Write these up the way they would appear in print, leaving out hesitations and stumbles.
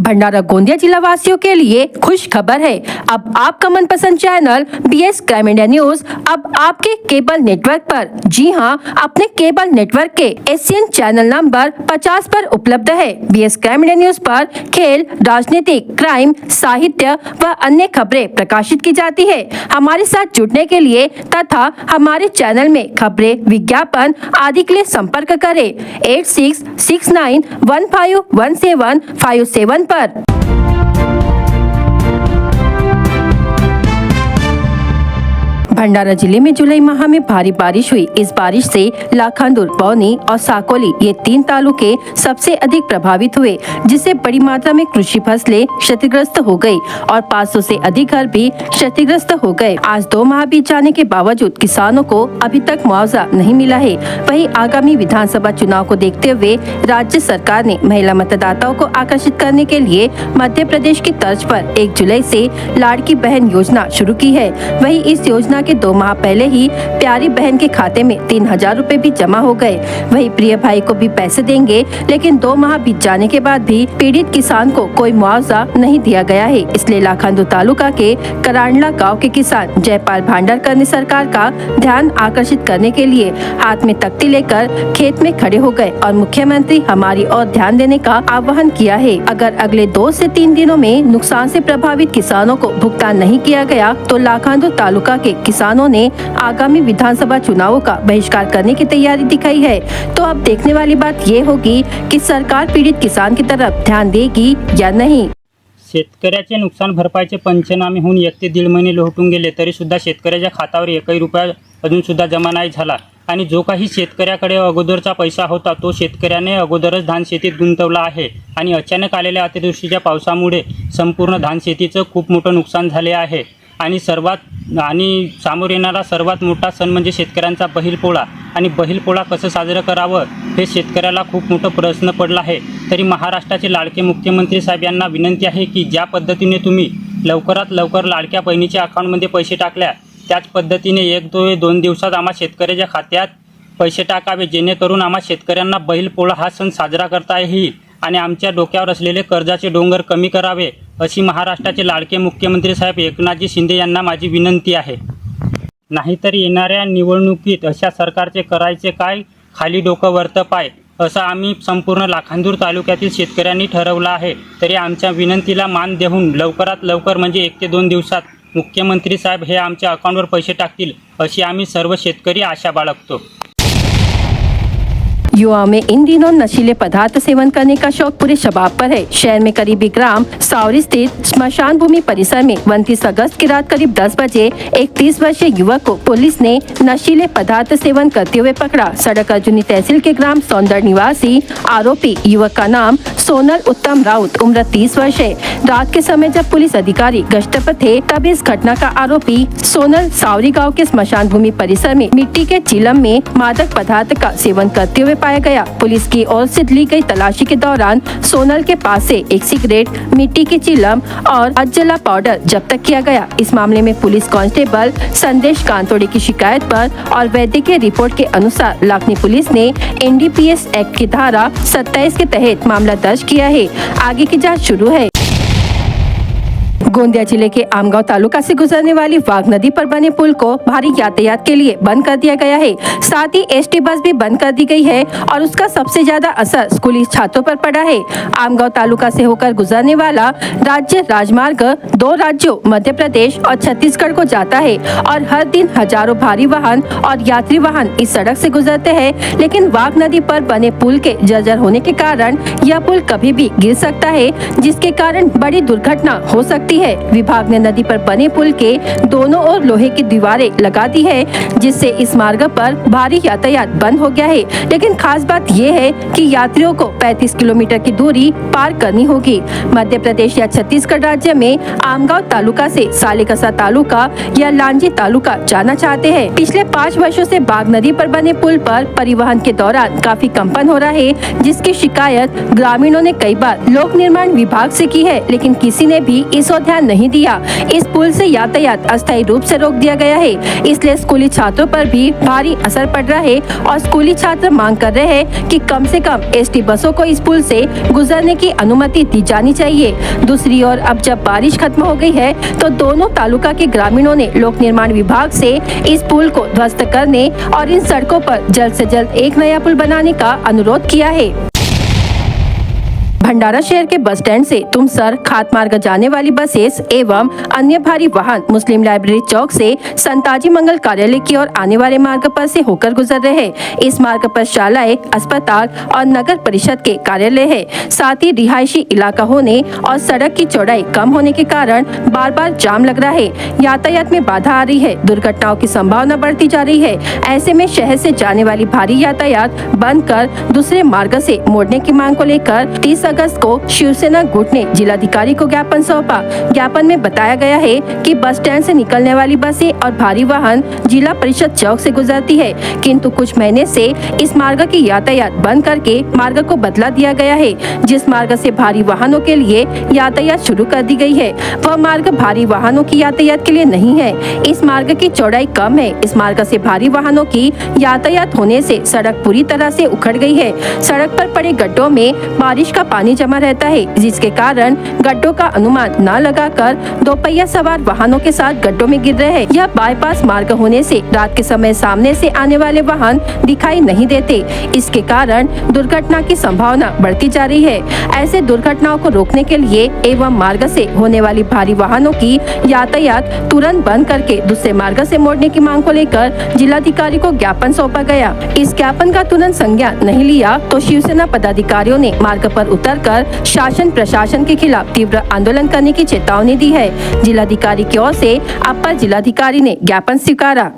भंडारा गोंदिया जिला वासियों के लिए खुश खबर है। अब आपका मनपसंद channel BS crime India news अब आपके केबल नेटवर्क पर, जी हां, अपने केबल नेटवर्क के एशियन चैनल नंबर 50 पर उपलब्ध है। BS क्राइम इंडिया न्यूज पर खेल, राजनीतिक, क्राइम, साहित्य व अन्य खबरें प्रकाशित की जाती है। हमारे साथ जुड़ने के लिए तथा हमारे चैनल में खबरें, विज्ञापन आदि के लिए संपर्क करें 8669151757 पर। भंडारा जिले में जुलाई माह में भारी बारिश हुई। इस बारिश से लाखांदूर, बौनी और साकोली ये 3 तालुके सबसे अधिक प्रभावित हुए, जिससे बड़ी मात्रा में कृषि फसलें क्षतिग्रस्त हो गई और 500 से अधिक घर भी क्षतिग्रस्त हो गए। आज 2 माह बीत जाने के बावजूद किसानों को अभी तक मुआवजा नहीं मिला है। वहीं आगामी विधानसभा चुनाव को देखते हुए राज्य सरकार ने महिला मतदाताओं को आकर्षित करने के लिए मध्य प्रदेश की तर्ज पर 1 जुलाई से लाड़की बहन योजना शुरू की है। वहीं इस योजना के 2 माह पहले ही प्यारी बहन के खाते में 3000 रुपए भी जमा हो गए। वहीं प्रिय भाई को भी पैसे देंगे, लेकिन 2 माह बीत जाने के बाद भी पीड़ित किसान को कोई मुआवजा नहीं दिया गया है। इसलिए लाखांदूर तालुका के करांडला गांव के किसान जयपाल भांडारकर ने सरकार का ध्यान आकर्षित करने के लिए हाथ में तख्ती लेकर खेत में खड़े हो गए और मुख्यमंत्री हमारी ओर ध्यान देने का आह्वान किया है। अगर अगले 2 से 3 दिनों में नुकसान से प्रभावित किसानों को भुगतान नहीं किया गया तो लाखांदूर तालुका के किसानों ने आगामी विधानसभा चुनावों का बहिष्कार करने की तैयारी दिखाई है। तो अब देखने वाली बात ये होगी कि सरकार पीड़ित किसान की तरफ ध्यान देगी या नहीं। शेतकऱ्याचे नुकसान भरपाईचे पंचनामे होऊन 1 ते 1.5 महिने लोटून गेले, तरी सुद्धा शेतकऱ्याच्या खात्यावर 1ही रुपया अजून सुद्धा जमा नाही झाला आणि जो काही शेतकऱ्याकडे अगोदरचा पैसा होता तो शेतकऱ्याने अगोदरच धान शेतीत गुंतवला आहे आणि अचानक आलेल्या अतिवृष्टीच्या पावसामुळे संपूर्ण धान शेतीचं खूप मोठं नुकसान झाले आहे आणि सामोर येणारा सर्वात मोठा सण म्हणजे शेतकऱ्यांचा बैलपोळा आणि बैलपोळा कसं साजरं करावं हे शेतकऱ्याला खूप मोठा प्रश्न पडला आहे। तरी महाराष्ट्राचे लाडके मुख्यमंत्री साहेब यांना विनंती आहे की ज्या पद्धतीने तुम्ही लवकरात लवकर लाडक्या बहिणीच्या अकाउंटमध्ये पैसे टाकल्या त्याच पद्धतीने 1-2 दिवसात आम्हा शेतकऱ्याच्या खात्यात पैसे टाकावे, जेणेकरून आम्हा शेतकऱ्यांना बैलपोळा हा सण साजरा करता येईल आणि आमच्या डोक्यावर असलेले कर्जाचे डोंगर कमी करावे, अशी महाराष्ट्राचे लाडके मुख्यमंत्री साहेब एकनाथजी शिंदे यांना माझी विनंती आहे। नाहीतर येणाऱ्या निवडणुकीत अशा सरकारचे करायचे काय, खाली डोकं वरतं पाय, असं आम्ही संपूर्ण लाखांदूर तालुक्यातील शेतकऱ्यांनी ठरवलं आहे। तरी आमच्या विनंतीला मान देऊन लवकरात लवकर म्हणजे 1 ते 2 दिवसात मुख्यमंत्री साहेब हे आमच्या अकाउंटवर पैसे टाकतील अशी आम्ही सर्व शेतकरी आशा बाळगतो। युवाओं में इन दिनों नशीले पदार्थ सेवन करने का शौक पूरे शबाब पर है। शहर में करीबी ग्राम सावरी स्थित स्मशान भूमि परिसर में 29 अगस्त की रात करीब 10 बजे एक 30 वर्षीय युवक को पुलिस ने नशीले पदार्थ सेवन करते हुए पकड़ा। सड़क अर्जुनी तहसील के ग्राम सौंदर निवासी आरोपी युवक का नाम सोनल उत्तम राउत, उम्र 30 वर्ष है। रात के समय जब पुलिस अधिकारी गश्त पर थे तब इस घटना का आरोपी सोनल सावरी गाँव के स्मशान भूमि परिसर में मिट्टी के चिलम में मादक पदार्थ का सेवन करते हुए पाया गया। पुलिस की ओर से ली गई तलाशी के दौरान सोनल के पास से 1 सिगरेट, मिट्टी की चिलम और अजला पाउडर जब्त किया गया। इस मामले में पुलिस कांस्टेबल संदेश कांतोड़े की शिकायत पर और वैद्यकीय रिपोर्ट के अनुसार लाखनी पुलिस ने NDPS एक्ट की धारा 27 के तहत मामला दर्ज किया है। आगे की जाँच शुरू है। गोंदिया जिले के आमगांव तालुका से गुजरने वाली वाघ नदी पर बने पुल को भारी यातायात के लिए बंद कर दिया गया है। साथ ही ST बस भी बंद कर दी गई है और उसका सबसे ज्यादा असर स्कूली छात्रों पर पड़ा है। आमगांव तालुका से होकर गुजरने वाला राज्य राजमार्ग 2 राज्यों मध्य प्रदेश और छत्तीसगढ़ को जाता है और हर दिन हजारों भारी वाहन और यात्री वाहन इस सड़क से गुजरते हैं। लेकिन वाघ नदी पर बने पुल के जर्जर होने के कारण यह पुल कभी भी गिर सकता है, जिसके कारण बड़ी दुर्घटना हो सकती है। विभाग ने नदी पर बने पुल के दोनों ओर लोहे की दीवारें लगा दी है, जिससे इस मार्ग पर भारी यातायात बंद हो गया है। लेकिन खास बात यह है कि यात्रियों को 35 किलोमीटर की दूरी पार करनी होगी। मध्य प्रदेश या छत्तीसगढ़ राज्य में आमगांव तालुका से सालेकसा तालुका या लांजी तालुका जाना चाहते हैं। पिछले 5 वर्षों से बाघ नदी पर बने पुल पर परिवहन के दौरान काफी कंपन हो रहा है, जिसकी शिकायत ग्रामीणों ने कई बार लोक निर्माण विभाग से की है, लेकिन किसी ने भी इस ओर ध्यान नहीं दिया। इस पुल से यातायात अस्थायी रूप से रोक दिया गया है, इसलिए स्कूली छात्रों पर भी भारी असर पड़ रहा है और स्कूली छात्र मांग कर रहे हैं कि कम से कम एसटी बसों को इस पुल से गुजरने की अनुमति दी जानी चाहिए। दूसरी ओर अब जब बारिश खत्म हो गई है तो दोनों तालुका के ग्रामीणों ने लोक निर्माण विभाग से इस पुल को ध्वस्त करने और इन सड़कों पर जल्द से जल्द एक नया पुल बनाने का अनुरोध किया है। भंडारा शहर के बस स्टैंड से तुमसर खात मार्ग जाने वाली बसेस एवं अन्य भारी वाहन मुस्लिम लाइब्रेरी चौक से संताजी मंगल कार्यालय की ओर आने वाले मार्ग पर से होकर गुजर रहे हैं। इस मार्ग पर शालाएं, अस्पताल और नगर परिषद के कार्यालय है। साथ ही रिहायशी इलाका होने और सड़क की चौड़ाई कम होने के कारण बार बार जाम लग रहा है। यातायात में बाधा आ रही है, दुर्घटनाओं की संभावना बढ़ती जा रही है। ऐसे में शहर से जाने वाली भारी यातायात बंद कर दूसरे मार्ग से मोड़ने की मांग को लेकर 30 अगस्त को शिवसेना गुट ने जिलाधिकारी को ज्ञापन सौंपा। ज्ञापन में बताया गया है कि बस स्टैंड से निकलने वाली बसें और भारी वाहन जिला परिषद चौक से गुजरती है, किंतु कुछ महीने से इस मार्ग की यातायात बंद करके मार्ग को बदला दिया गया है। जिस मार्ग से भारी वाहनों के लिए यातायात शुरू कर दी गई है वह मार्ग भारी वाहनों की यातायात के लिए नहीं है। इस मार्ग की चौड़ाई कम है। इस मार्ग से भारी वाहनों की यातायात होने से सड़क पूरी तरह से उखड़ गई है। सड़क पर पड़े गड्ढों में बारिश का पानी जमा रहता है, जिसके कारण गड्ढों का अनुमान न लगाकर दोपहिया सवार वाहनों के साथ गड्ढों में गिर रहे हैं। यह बाईपास मार्ग होने से रात के समय सामने से आने वाले वाहन दिखाई नहीं देते। इसके कारण दुर्घटना की संभावना बढ़ती जा रही है। ऐसे दुर्घटनाओं को रोकने के लिए एवं मार्ग से होने वाली भारी वाहनों की यातायात तुरंत बंद करके दूसरे मार्ग से मोड़ने की मांग को लेकर जिलाधिकारी को ज्ञापन सौंपा गया। इस ज्ञापन का तुरंत संज्ञान नहीं लिया तो शिवसेना पदाधिकारियों ने मार्ग पर उतरकर शासन प्रशासन के खिलाफ तीव्र आंदोलन करने की चेतावनी दी है। जिलाधिकारी की ओर से अपर जिलाधिकारी ने ज्ञापन स्वीकारा।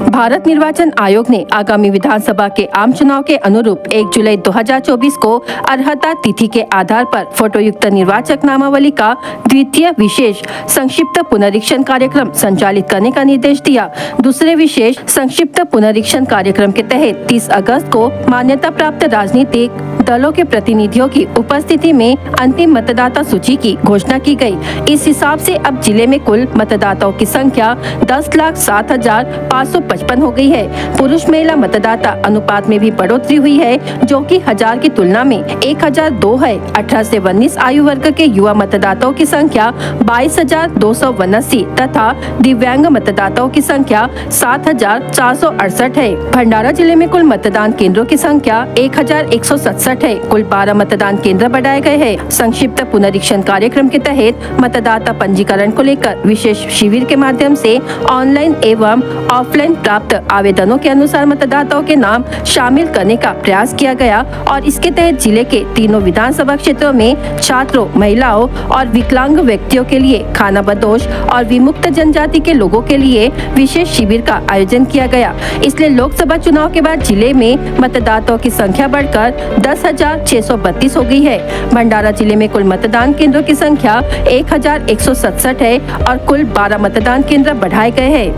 भारत निर्वाचन आयोग ने आगामी विधानसभा के आम चुनाव के अनुरूप 1 जुलाई 2024 को अर्हता तिथि के आधार पर फोटोयुक्त निर्वाचक नामावली का द्वितीय विशेष संक्षिप्त पुनरीक्षण कार्यक्रम संचालित करने का निर्देश दिया। दूसरे विशेष संक्षिप्त पुनरीक्षण कार्यक्रम के तहत 30 अगस्त को मान्यता प्राप्त राजनीतिक दलों के प्रतिनिधियों की उपस्थिति में अंतिम मतदाता सूची की घोषणा की गई। इस हिसाब से अब जिले में कुल मतदाताओं की संख्या 10,07,555 हो गई है। पुरुष महिला मतदाता अनुपात में भी बढ़ोतरी हुई है, जो कि 1000 की तुलना में 1002 है। 18 से 19 आयु वर्ग के युवा मतदाताओं की संख्या 22,279 तथा दिव्यांग मतदाताओं की संख्या 7,468 है। भंडारा जिले में कुल मतदान केंद्रों की संख्या 1,167 है। कुल 12 मतदान केंद्र बढ़ाए गए हैं। संक्षिप्त पुनरीक्षण कार्यक्रम के तहत मतदाता पंजीकरण को लेकर विशेष शिविर के माध्यम से ऑनलाइन एवं ऑफलाइन प्राप्त आवेदनों के अनुसार मतदाताओं के नाम शामिल करने का प्रयास किया गया और इसके तहत जिले के तीनों विधानसभा क्षेत्रों में छात्रों, महिलाओं और विकलांग व्यक्तियों के लिए, खाना बदोश और विमुक्त जनजाति के लोगों के लिए विशेष शिविर का आयोजन किया गया। इसलिए लोकसभा चुनाव के बाद जिले में मतदाताओं की संख्या बढ़कर 10,632 हो गई है। भंडारा जिले में कुल मतदान केंद्रों की संख्या 1,167 है और कुल 12 मतदान केंद्र बढ़ाए गए हैं।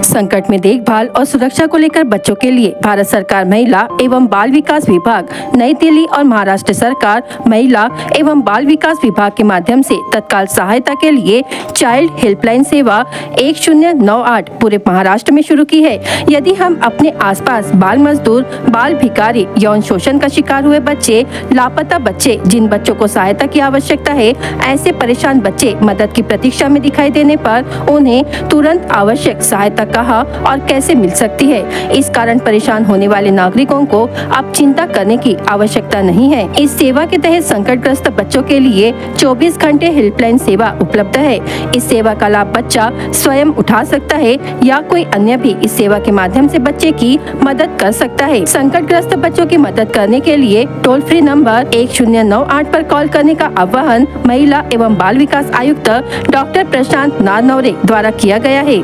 संकट में देखभाल और सुरक्षा को लेकर बच्चों के लिए भारत सरकार महिला एवं बाल विकास विभाग, नई दिल्ली और महाराष्ट्र सरकार महिला एवं बाल विकास विभाग के माध्यम से तत्काल सहायता के लिए चाइल्ड हेल्पलाइन सेवा 1098 पूरे महाराष्ट्र में शुरू की है। यदि हम अपने आसपास बाल मजदूर, बाल भिखारी, यौन शोषण का शिकार हुए बच्चे, लापता बच्चे, जिन बच्चों को सहायता की आवश्यकता है, ऐसे परेशान बच्चे मदद की प्रतीक्षा में दिखाई देने पर उन्हें तुरंत आवश्यक सहायता कहाँ और कैसे मिल सकती है। इस कारण परेशान होने वाले नागरिकों को अब चिंता करने की आवश्यकता नहीं है। इस सेवा के तहत संकटग्रस्त बच्चों के लिए 24 घंटे हेल्पलाइन सेवा उपलब्ध है। इस सेवा का लाभ बच्चा स्वयं उठा सकता है या कोई अन्य भी इस सेवा के माध्यम से बच्चे की मदद कर सकता है। संकटग्रस्त बच्चों की मदद करने के लिए टोल फ्री नंबर 1098 पर कॉल करने का आह्वान महिला एवं बाल विकास आयुक्त डॉक्टर प्रशांत नारनवरे द्वारा किया गया है।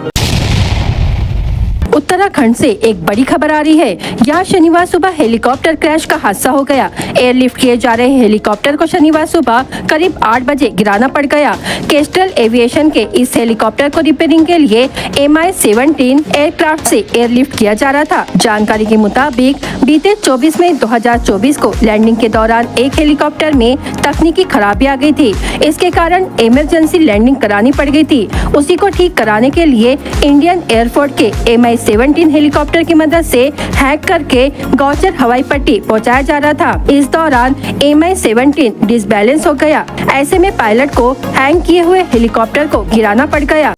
उत्तराखंड से एक बड़ी खबर आ रही है। यहाँ शनिवार सुबह हेलीकॉप्टर क्रैश का हादसा हो गया। एयरलिफ्ट किए जा रहे हेलीकॉप्टर को शनिवार सुबह करीब 8 बजे गिराना पड़ गया। केस्ट्रल एविएशन के इस हेलीकॉप्टर को रिपेयरिंग के लिए MI-17 एयरक्राफ्ट से एयरलिफ्ट किया जा रहा था। जानकारी के मुताबिक बीते 24 मई 2024 को लैंडिंग के दौरान एक हेलीकॉप्टर में तकनीकी खराबी आ गई थी। इसके कारण इमरजेंसी लैंडिंग करानी पड़ गई थी। उसी को ठीक कराने के लिए इंडियन एयरफोर्स के MI-17 हेलीकॉप्टर की मदद से हैक करके गौचर हवाई पट्टी पहुंचाया जा रहा था। इस दौरान MI-17 डिसबैलेंस हो गया। ऐसे में पायलट को हैंग किए हुए हेलीकॉप्टर को गिराना पड़ गया।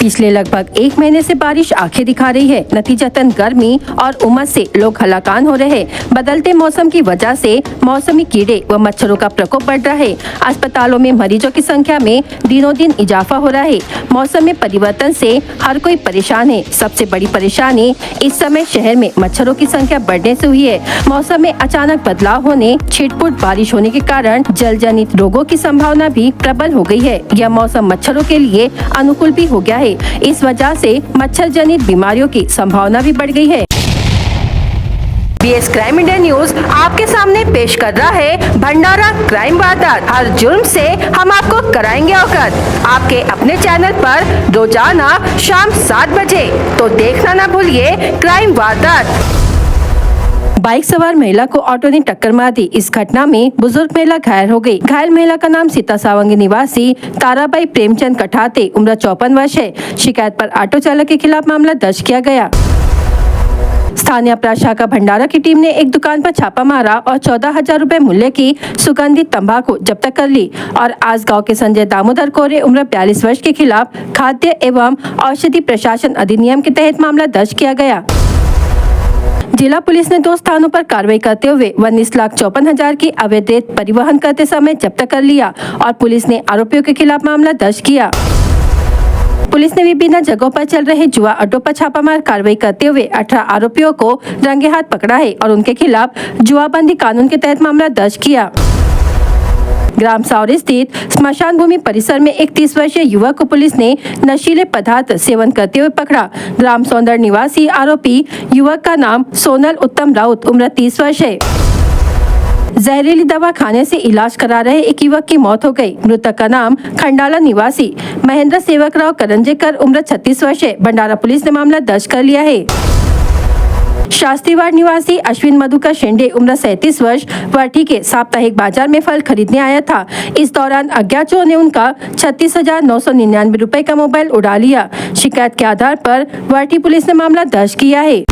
पिछले लगभग 1 महीने से बारिश आंखें दिखा रही है। नतीजतन गर्मी और उमस से लोग हलाकान हो रहे हैं। बदलते मौसम की वजह से मौसमी कीड़े व मच्छरों का प्रकोप बढ़ रहा है। अस्पतालों में मरीजों की संख्या में दिनों दिन इजाफा हो रहा है। मौसम में परिवर्तन से हर कोई परेशान है। सबसे बड़ी परेशानी इस समय शहर में मच्छरों की संख्या बढ़ने से हुई है। मौसम में अचानक बदलाव होने, छिटपुट बारिश होने के कारण जल जनित रोगों की संभावना भी प्रबल हो गई है। यह मौसम मच्छरों के लिए अनुकूल भी हो गया है। इस वजह से मच्छर जनित बीमारियों की संभावना भी बढ़ गई है। BS क्राइम इंडिया न्यूज आपके सामने पेश कर रहा है भंडारा क्राइम वारदात। हर जुर्म से हम आपको कराएंगे अवगत। आपके अपने चैनल पर रोजाना शाम 7 बजे, तो देखना ना भूलिए क्राइम वारदात। बाइक सवार महिला को ऑटो ने टक्कर मार दी। इस घटना में बुजुर्ग महिला घायल हो गई। घायल महिला का नाम सीता सावंगी निवासी ताराबाई प्रेमचंद कठाते, उम्र 54 वर्ष है। शिकायत पर ऑटो चालक के खिलाफ मामला दर्ज किया गया। स्थानीय अपराध शाखा भंडारा की टीम ने एक दुकान पर छापा मारा और 14,000 रुपए मूल्य की सुगंधित तंबाकू जब्त कर ली और आज गांव के संजय दामोदर कोरे, उम्र 42 वर्ष के खिलाफ खाद्य एवं औषधि प्रशासन अधिनियम के तहत मामला दर्ज किया गया। जिला पुलिस ने 2 स्थानों पर कार्रवाई करते हुए 19,54,000 की अवैध रेत परिवहन करते समय जब्त कर लिया और पुलिस ने आरोपियों के खिलाफ मामला दर्ज किया। पुलिस ने विभिन्न जगहों पर चल रहे जुआ अड्डों पर छापामार कार्रवाई करते हुए 18 आरोपियों को रंगे हाथ पकड़ा है और उनके खिलाफ जुआबंदी कानून के तहत मामला दर्ज किया। ग्राम सावरी स्थित स्मशान भूमि परिसर में एक 30 वर्षीय युवक को पुलिस ने नशीले पदार्थ सेवन करते हुए पकड़ा। ग्राम सौंदर निवासी आरोपी युवक का नाम सोनल उत्तम राउत, उम्र 30 वर्ष है। जहरीली दवा खाने से इलाज करा रहे एक युवक की मौत हो गई। मृतक का नाम खंडाला निवासी महेंद्र सेवकराव करंजेकर, उम्र 36 वर्ष है। भंडारा पुलिस ने मामला दर्ज कर लिया है। शास्त्रीवाड़ निवासी अश्विन मधुकर शेंडे, उम्र 37 वर्ष, वाठी के साप्ताहिक बाजार में फल खरीदने आया था। इस दौरान अज्ञात चोरों ने उनका 36,999 रुपए का मोबाइल उड़ा लिया। शिकायत के आधार पर वाठी पुलिस ने मामला दर्ज किया है।